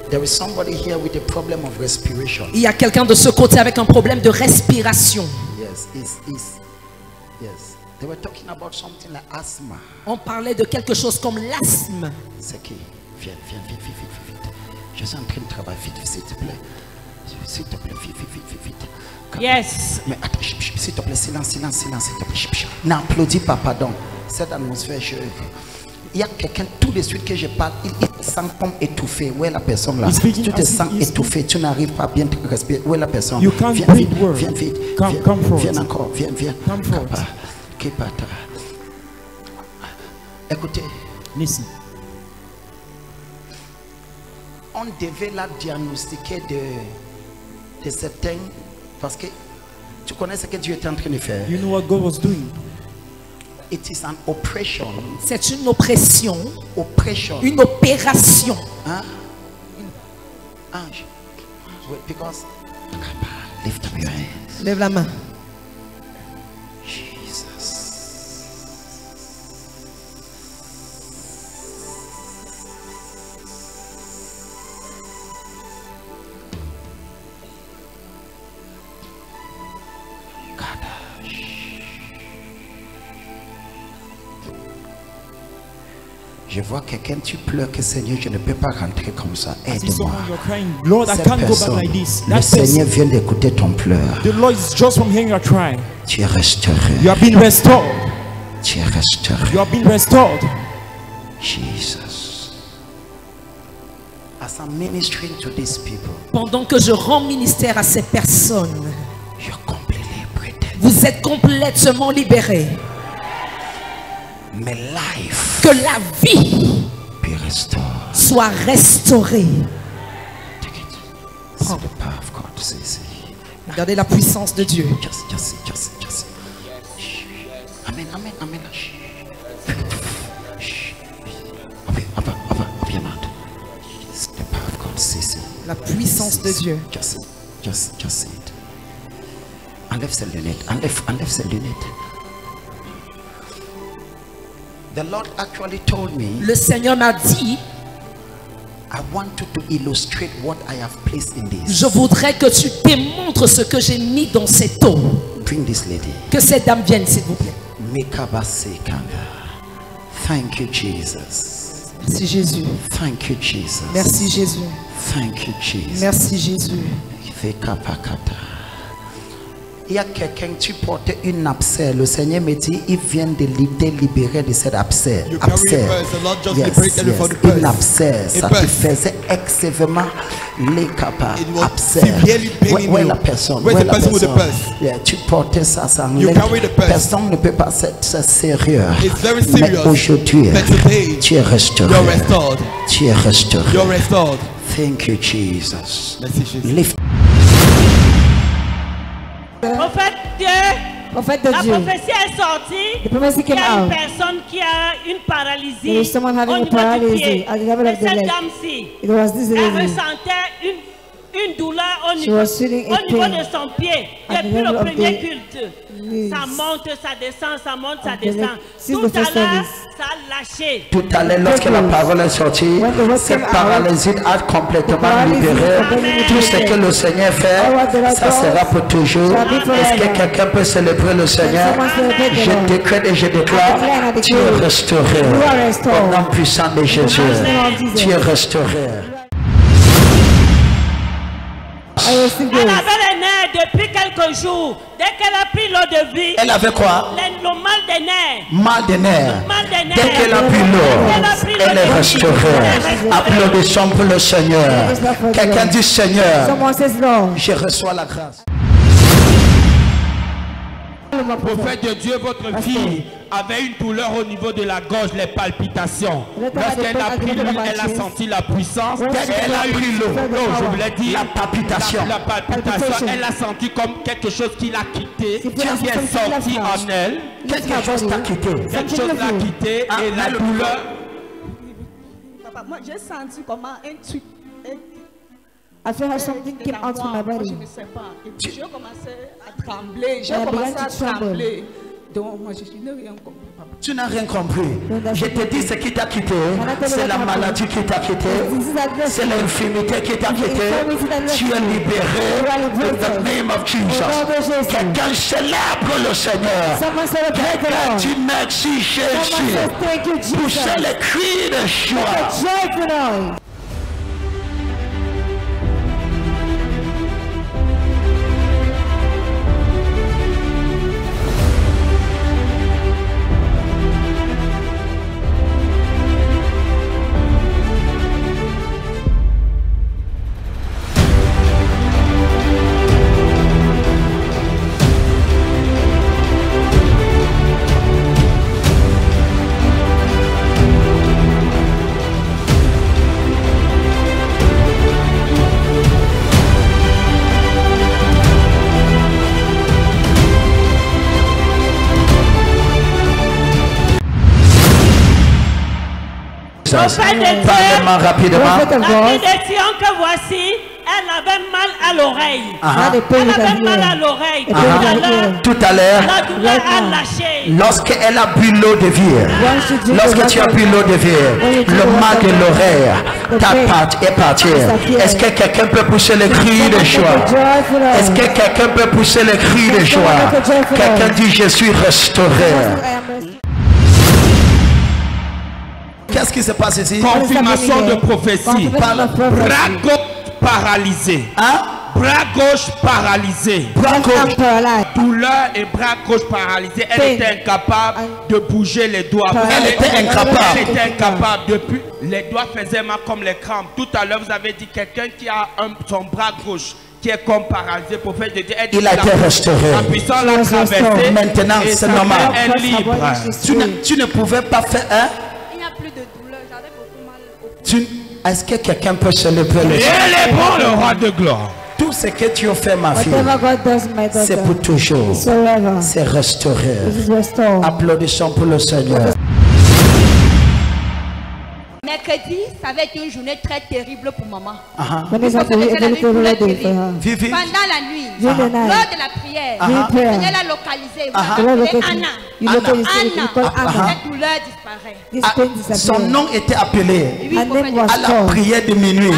There is somebody here with a problem of respiration. Il y a quelqu'un de ce côté avec un problème de respiration. Yes, yes. They were talking about something like asthma. On parlait de quelque chose comme l'asthme. C'est qui? Viens, vite. Je suis en train de travailler, vite, s'il te plaît. S'il te plaît, vite. Yes. Mais attends, s'il te plaît, silence, s'il te plaît. N'applaudis pas, pardon. Cette atmosphère, il y a quelqu'un tout de suite que je parle, il sent comme étouffé. Où est la personne là? Tu te sens étouffé, tu n'arrives pas à bien te respirer. Où est la personne? Viens vite. Viens encore, viens. Écoutez. Listen. On devait la diagnostiquer de certains, parce que tu connais ce que Dieu était en train de faire. You know what God was doing? It is an oppression. C'est une oppression. Oppression. Une opération. Hein? Wait, because lift up your hands. Lève la main. Je vois quelqu'un, tu pleures que Seigneur, je ne peux pas rentrer comme ça. Aide-moi. Lord, I can't go back like this. Le Seigneur vient d'écouter ton pleur. The Lord is just from hearing your cry. Tu es restauré. You have been restored. Tu es restauré. You have been restored. Jesus. As I'm ministering to these people, pendant que je rends ministère à ces personnes, you're completely liberated. Vous êtes complètement libérés. May life, que la vie be restored. Soit restaurée. Take it. See the power of God. See. Regardez la puissance de Dieu. Just. Amen. Open your mouth. See the power of God. See. La puissance de Dieu. Just see it. Enlève ces lunettes. Enlève ces lunettes. The Lord actually told me, le Seigneur m'a dit, I want you to illustrate what I have placed in this. Je voudrais que tu démontres ce que j'ai mis dans cette eau. Bring this lady. Que cette dame vienne, s'il vous plaît. Thank you, Jesus. Merci Jésus. Thank you, Jesus. Merci Jésus. Thank you, Jesus. Merci Jésus. Il y a quelqu'un, tu portais une abcès. Le Seigneur me dit, il vient de libérer de cet abcès. Une abcès. Ça te faisait excessivement les capables. Abcès. Où est la personne? Tu portais ça sans personne ne peut pas être sérieux. Mais aujourd'hui, tu es restauré. Tu es restauré. Thank you, Jesus. Lift. Prophète de Dieu. La prophétie est sortie. Il y a une personne qui a une paralysie au niveau du pied. Et cette dame-ci, elle ressentait une douleur au niveau de son pied. Depuis le premier culte, ça monte, ça descend, ça monte, ça descend. Tout à l'heure, ça a lâché. Tout à l'heure, lorsque la parole est sortie, cette paralysie a complètement libéré. Tout ce que le Seigneur fait, ça sera pour toujours. Est-ce que quelqu'un peut célébrer le Seigneur? Je décrète et je déclare, tu es restauré. Au nom puissant de Jésus, tu es restauré. Elle avait les nerfs depuis quelques jours. Dès qu'elle a pris l'eau de vie, elle avait quoi? Le mal des nerfs. Mal des nerfs. Dès qu'elle a pris l'eau, elle est restaurée. Applaudissons pour le Seigneur. Quelqu'un dit Seigneur, je reçois la grâce. Prophète de Dieu, votre fille avait une douleur au niveau de la gorge, les palpitations. Lorsqu'elle a pris l'huile, elle a senti la puissance. Elle a eu l'eau, je voulais dire la palpitation. La palpitation, elle a senti comme quelque chose qui l'a quitté, qui est sorti en elle. Quelque chose t'a quitté. Quelque chose l'a quitté et la douleur. Papa, moi j'ai senti comment un truc. I feel how something came out from my body. Je ne sais pas. Et puis j'ai commencé à trembler. J'ai commencé à trembler. Tu n'as rien compris. Je te dis ce qui t'a quitté. C'est la maladie qui t'a quitté. C'est l'infirmité qui t'a quitté. Tu es libéré. In the name of Jesus. Quelqu'un célèbre le Seigneur. Quelqu'un dit merci Jésus. Poussez les cris de joie. Parlement rapidement. La fille de Sion que voici, elle avait mal à l'oreille. Elle avait mal à l'oreille. Tout à l'heure, la douleur a lâché. Lorsqu'elle a bu l'eau de vie, lorsque tu as bu l'eau de vie, le mal de l'oreille est parti. Est-ce que quelqu'un peut pousser le cri de joie? Est-ce que quelqu'un peut pousser le cri de joie? Quelqu'un dit je suis restauré. Qu'est-ce qui se passe ici? Confirmation de prophétie. Bras gauche paralysé. Bras gauche paralysé. Douleur et bras gauche paralysé. Elle était incapable de bouger les doigts. Elle était incapable. Elle était incapable. Depuis, les doigts faisaient mal comme les crampes. Tout à l'heure, vous avez dit quelqu'un qui a son bras gauche qui est comme paralysé. Prophète de Dieu. Il a été restauré. La puissance l'a traversé. Maintenant, c'est normal. Elle est libre. Tu ne pouvais pas faire Plus de douleur, j'avais beaucoup mal au Est-ce que quelqu'un peut se lever le Et elle est bon, le roi de gloire. Tout ce que tu as fait, ma fille, c'est pour toujours. C'est restauré. Applaudissons pour le Seigneur. Mercredi, ça va être une journée très terrible pour maman. Vivi. Pendant la nuit, lors de la prière, elle a localisé. Vous appelez Anna. Cette douleur disparaît. Son nom était appelé à la prière de minuit.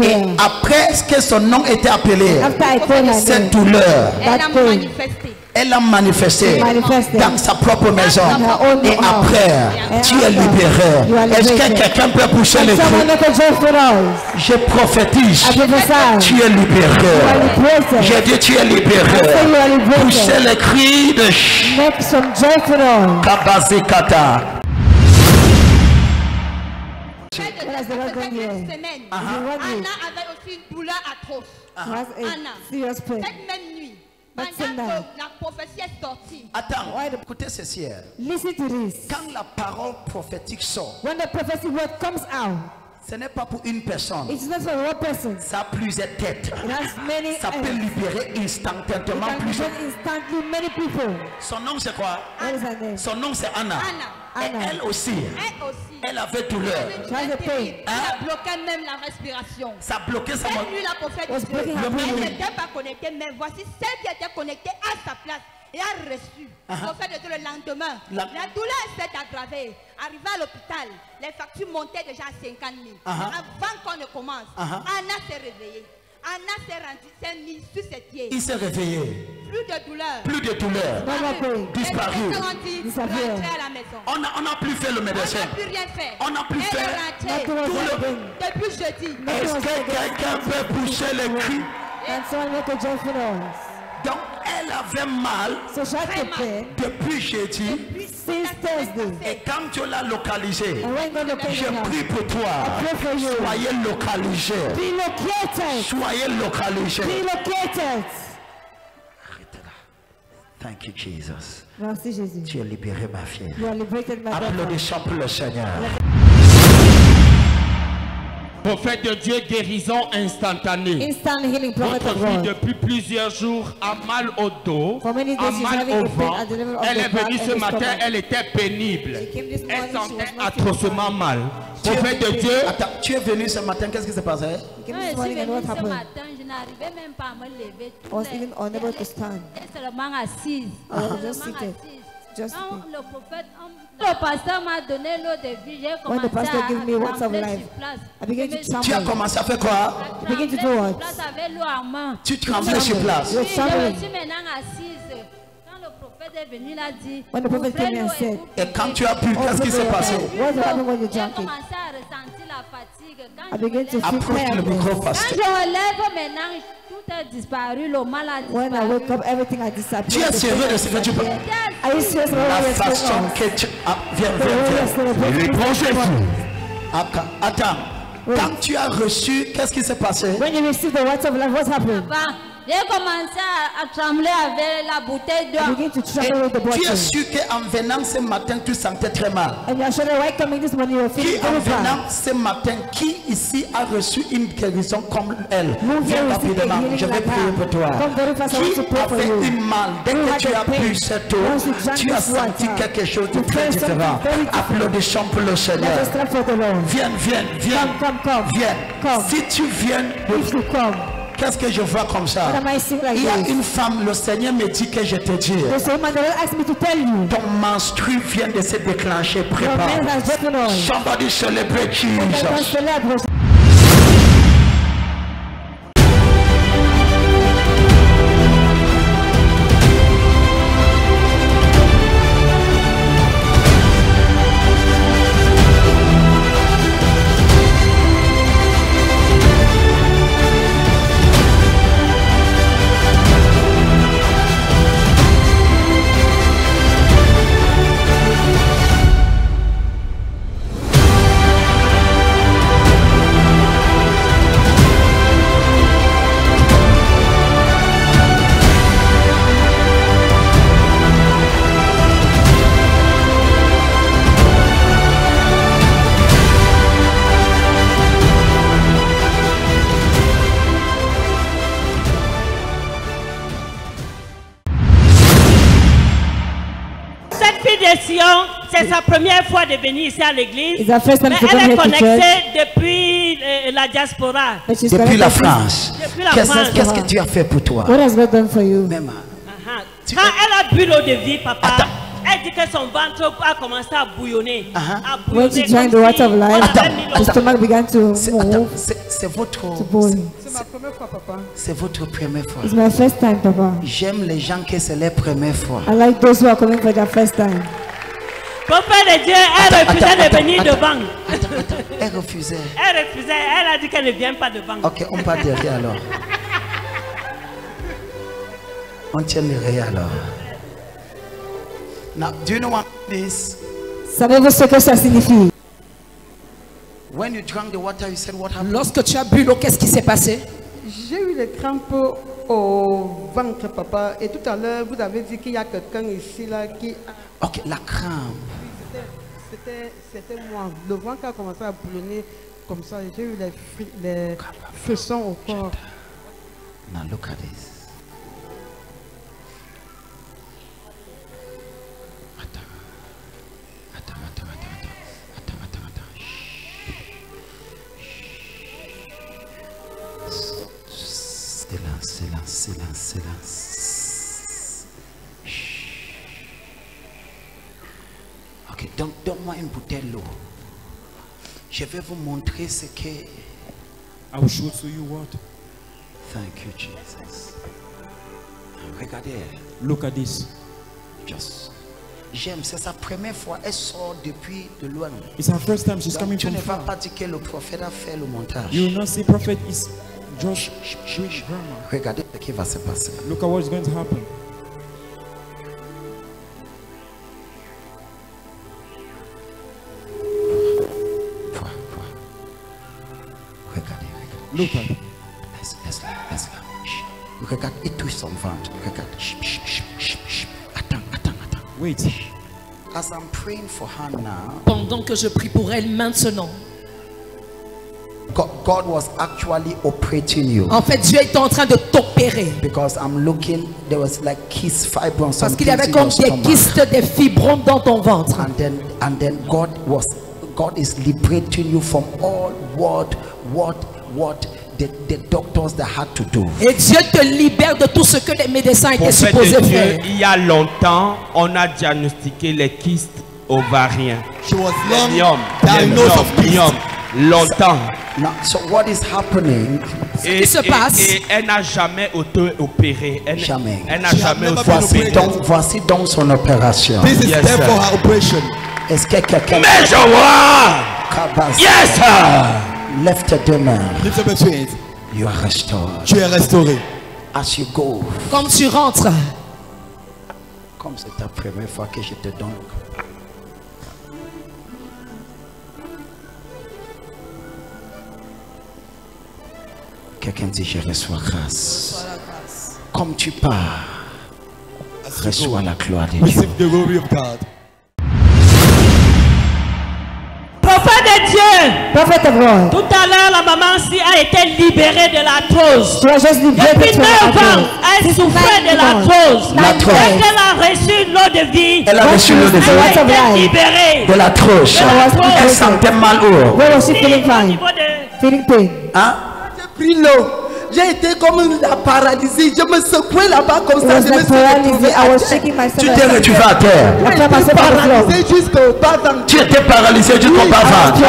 Et après que son nom était appelé, cette douleur, elle a manifesté dans sa propre maison. Et après, tu es libéré. Est-ce que quelqu'un peut pousser le cri? Je prophétise. Tu es libéré. J'ai dit tu es libéré. Poussez le cri de Kabazikata. Semaine, Anna avait aussi une douleur atroce. Anna, cette même nuit, la prophétie est sortie. Attends, écoutez ceci. Listen to this. Quand la parole prophétique sort, when the prophetic word comes out, ce n'est pas pour une personne. It's not for one person. Ça a plusieurs têtes. It has many ça peut libérer instantanément plusieurs. Instantly many people. Son nom c'est quoi? What is her name? Son nom c'est Anna. Anna. Et elle aussi. Elle avait douleur. Elle a bloqué même la respiration. Ça a bloqué sa mort. La prophète elle n'était pas connectée, mais voici celle qui était connectée à sa place et a reçu. En fait, le lendemain, la douleur s'est aggravée. Arrivé à l'hôpital, les factures montaient déjà à 50 000. Avant qu'on ne commence, Anna s'est réveillée. Anna s'est mise sur ses pieds. Il s'est réveillé. Plus de douleur. Plus de douleur. Disparu. À la maison. On n'a plus fait le médecin. On n'a plus rien fait. On n'a plus fait. Depuis jeudi. Est-ce que quelqu'un peut pousser le cri? Donc elle avait mal depuis jeudi. Et quand tu l'as localisé, je prie pour toi. Soyez localisé. Soyez localisé. Thank you, Jesus. Merci Jésus. Tu es libéré, ma fille. Applaudissons pour le Seigneur. Prophète de Dieu, guérison instantanée. Instant healing, prophet Votre of fille God. depuis plusieurs jours a mal au dos, For many days a she's mal having au a pain at ventre. the level of Elle the est venue back ce and the matin, stomach. elle était pénible. She came this Elle morning, she was sentait not atrocement feeling mal. Prophète de Dieu. Attends, tu es venu ce matin, qu'est-ce qui s'est passé? She came this morning and what happened? Je n'arrivais même pas à me lever. I was even unable to stand. J'étais seulement assise. I was just seated. Quand le pasteur m'a donné l'eau de vie, j'ai commencé à trembler sur place. Tu as commencé à faire quoi? Tu tremblais sur place. Je me suis maintenant assise. Quand le prophète est venu, il a dit. Et quand tu as bu, qu'est-ce qui s'est passé? J'ai commencé à ressentir la fatigue. Approche le micro, Quand pasteur. je relève maintenant, tout a disparu, le mal a When I wake disparu. up, everything has disappeared. Tu es sérieux de ce que tu peux? Are you serious? La façon que tu... Ah, viens. Attends. Quand tu as reçu, qu'est-ce qui s'est passé? When you receive the words of life, what happened? J'ai commencé à trembler avec la bouteille I d'eau. begin to tremble with the Tu es bottle. sûr qu'en venant ce matin, tu sentais très mal? And you are sure that while coming this morning, you are Qui feeling en very bad. venant ce matin, qui ici a reçu une guérison comme elle? Who Viens here received a rapidement, healing je vais like prier that? pour toi. Come very fast, I want to Qui pray for avait you. une mal? Dès Who que had tu a as pain? bu cette eau, Once you drank tu as this water, senti quelque chose de you très felt something différent. very different. Applaudissons pour le Let Seigneur. us clap for the Lord. Viens. Come. Viens. Come. Si tu viens, If you come, qu'est-ce que je vois comme ça? what am I seeing like Il y a this? une femme, le Seigneur me dit que je te dis, There's a woman that will ask me to tell you. ton menstru vient de se déclencher, Your prépare. man has broken on. Somebody celebrate Let us Jesus. celebrate. C'est sa première fois de venir ici à l'église. It's her first time Mais to come elle est here to church. connectée depuis la diaspora. But she's Depuis la connected. France. Depuis la France. Qu'est-ce que tu as fait pour toi? What has God done for you? Même. Quand elle a bu l'eau de vie, papa, Attends. elle dit que son ventre a commencé à bouillonner. À When bouillonner she drank the comme water of si life, on avait mis l'eau her stomach began to C'est move, votre, to boil. C'est ma première fois, papa. c'est votre première fois. It's my first time, Papa. J'aime les gens que c'est leur première fois. I like those who are coming for their first time. Prophète de Dieu, elle refusait de venir devant. Elle refusait. Elle refusait, elle a dit qu'elle ne vient pas devant. Ok, on part derrière alors. On tient derrière alors. Now, do you know what this? Savez-vous ce que ça signifie? When you drank the water, you said what happened? Lorsque tu as bu l'eau, qu'est-ce qui s'est passé? J'ai eu des crampes au ventre, papa. Et tout à l'heure, vous avez dit qu'il y a quelqu'un ici là qui. Ok, la crampe. C'était moi. Le ventre a commencé à boulonner comme ça. J'ai eu les frissons au corps. Now look at this. Silence. Ok, donc donne-moi une bouteille d'eau. Je vais vous montrer ce que... I will show to you what. Thank you, Jesus. Regardez. Look at this. Just. J'aime, c'est sa première fois. Elle sort depuis de loin. It's her first time she's coming Tu from ne vas far. pas dire que le prophète a fait le montage. You will not see prophet is just doing drama. Regardez ce qui va se passer. Look at what's going to happen. Regardez. Look at. Laisse-la. Regarde, il touche son ventre. Regarde. Attends. Wait. As I'm praying for her now, Pendant que je prie pour elle maintenant, God was actually operating you. en fait, Dieu est en train de t'opérer. Because I'm looking, there was like kyst fibroids. Parce qu'il y avait comme des kystes, des fibromes dans ton ventre. And then God is liberating you from all what the doctors that had to do. Et Dieu te libère de tout ce que les médecins étaient supposés faire. Il y a longtemps, on a diagnostiqué les kystes ovariens. She was long diagnosed of kystes. Longtemps. Now, so what is happening? Ce qui se passe. Et elle n'a jamais auto-opéré. Jamais. Elle n'a jamais auto-opéré. Voici donc son opération. This is therefore her operation. Est-ce que quelqu'un... Mais je vois! Yes, sir! Lève tes deux mains. Lift up your hands. You are restored. Tu es restauré. As you go. Comme tu rentres. Comme c'est ta première fois que je te donne. Quelqu'un dit je reçois grâce. Comme tu pars, reçois la gloire de Dieu. Receive the glory of God. Prophète de Dieu. Tout à l'heure, la maman aussi a été libérée de l'arthrose. Depuis 9 ans, elle souffrait de l'arthrose. Dès qu'elle a reçu l'eau de vie, elle a reçu l'eau de vie. Elle a été libérée. De l'arthrose. Elle sentait mal où? Feeling pain. Hein? J'ai pris l'eau. J'ai été comme la paralysée. Je me secouais là-bas comme ça. Je me Tu t'es retrouvé à terre. Tu étais paralysé jusqu'au bas-ventre.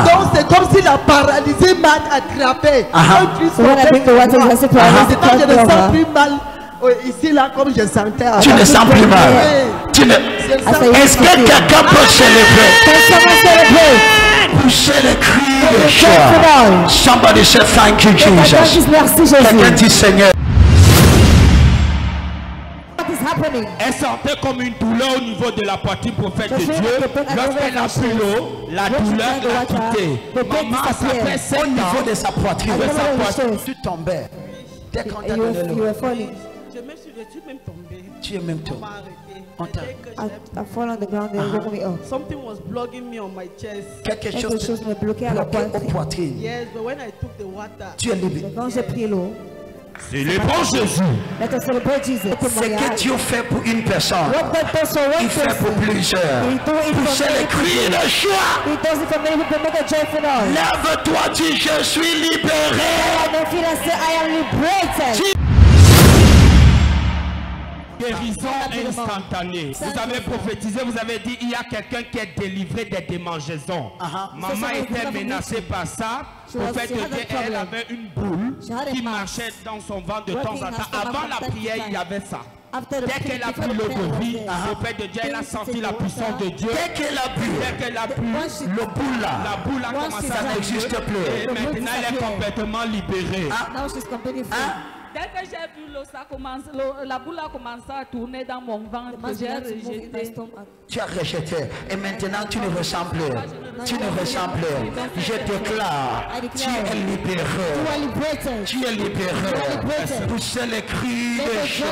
Donc c'est comme si la paralysée m'a attrapé. Je ne sens plus mal. Ici là comme je sentais avant. Tu ne sens plus mal. Est-ce que quelqu'un peut célébrer? Poussez le cri de joie. Somebody say thank you Jesus. Quelqu'un dit Seigneur. Elle sentait comme une douleur au niveau de la poitrine, prophète de Dieu. Lorsqu'elle a pris l'eau, la douleur l'a quittée. Maman, ça fait 7 ans. Au niveau de sa poitrine. Tu tombais. Dès qu'on t'a donné l'eau. Je me suis même tombé. Tu es même tombé. I fall on the ground and woke me up. Something was blogging me on my chest. Quelque chose me bloquait à la poitrine. Yes, but when I took the water, tu es libéré. Quand j'ai pris l'eau, célébrons Jésus. Ce que Dieu fait pour une personne, il fait pour plusieurs. Poussez les cris de joie. Lève-toi, dis je suis libéré. Guérison instantanée. Vous avez prophétisé, vous avez dit il y a quelqu'un qui est délivré des démangeaisons. Maman était menacée par ça. Prophète de Dieu, elle avait une boule qui marchait dans son ventre de temps en temps. Avant la prière, il y avait ça. Dès qu'elle a pris l'eau de vie, prophète de Dieu, elle a senti la puissance de Dieu. Dès qu'elle a bu, la boule a commencé à n'existe plus. Et maintenant, elle est complètement libérée. Dès que j'ai vu l'eau, la boule a commencé à tourner dans mon ventre. J'ai rejeté. Tu as rejeté. Et maintenant tu ne ressens plus. Tu ne ressens plus. Je déclare. Tu es libéré. Tu es libéré. Poussez les cris de joie.